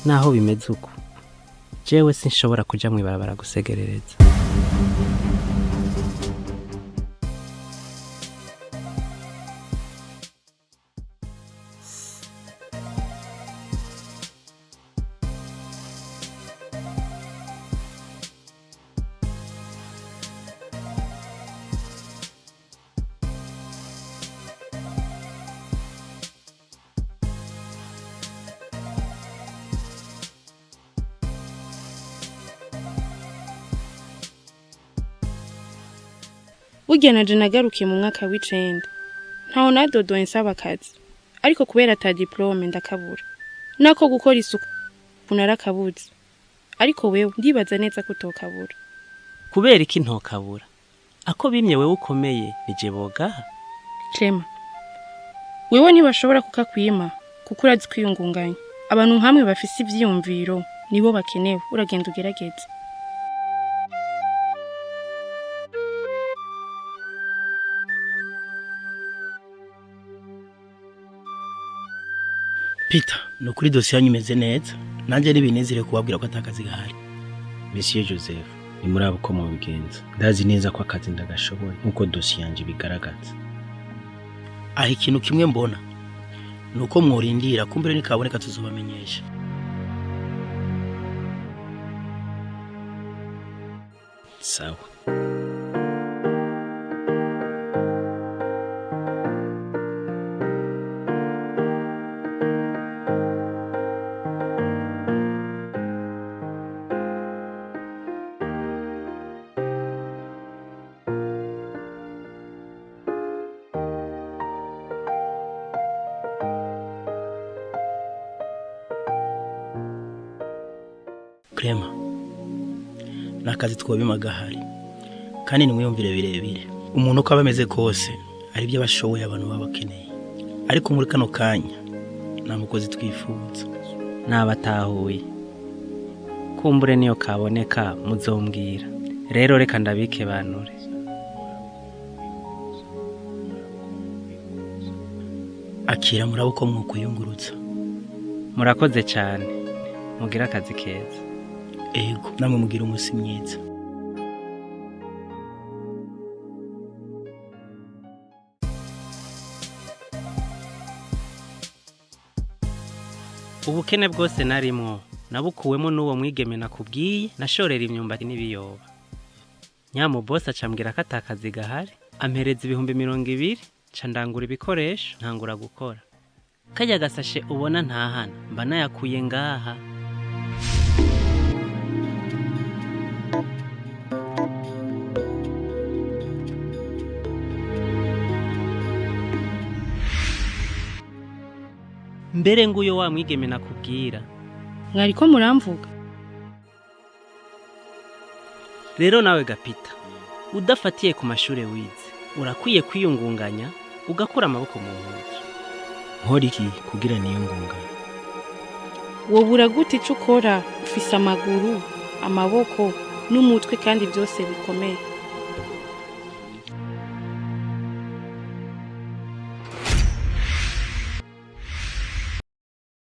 naho bimeze uko jewe sinshobora kuja mwibarabara gusegerereza. Burya naje nagarukiye mu mwaka w'9 ntaho nadodoye nsaba akazi ariko kubera ata diplome ndakabura nako gukora isuku narakabuze ariko wewe ndibaza neza ko utokabura. Kubera iki ntokabura? Ako bimye wewe ukomeye nije bogaha? Clema wewe ntibashobora kukakwima kuko urazi kwiyungunganya. Abantu nkamwe bafise ivyiyumviro nibo bakenewe, uragenda ugerageze. Peter, no kuri dosiye yanyu imeze neza. Nanje nibinezere kubabwira ko atakazi gahari. Monsieur Joseph, ni muri abo ko mu bigenza. Ndazi neza ko akazi ndagashoboye nkuko dosiye yanje bigaragaza. Aho ikintu kimwe mbona nuko mworindira kumbere nikaboneka tuzobamenyesha. Sawa. Clema, nakazi twobima gahari kandi nimwiyumvire birebire. Umuntu uko abameze kose ari byo bashoboye abantu babakeneye, ariko muri kano kanya nta mukozi twifuza. Nabatahuye kumbure niyo kaboneka muzombwira. Rero reka ndabike banure. Akira murabo ko mwukuyungurutsa. Murakoze cyane, mugira akazi keza. Ego, namwe mugira umusi mwiza. Ubukene bwose narimwo nabukuwemo n'uwo mwigeme nakubwiye nashorera imyumbati n'ibiyoba. Nyamu boss acambwira ko atakazi gahari, ampereza 220 ca ndangura ibikoresho ntangura gukora. Kajya gasashe ubona ntahana mba nayakuye ngaha. Mbere nguyo wa mwigeme nakubwira. Mwariko muramvuga? Rero nawe Gapita, udafatiye ku mashure wize, urakwiye kwiyungunganya ugakura amaboko mu mpuzu. Nkoriki kugira niyungunganya? Wobura gute ico ukora ufise amaguru, amaboko n'umutwe kandi byose bikomeye.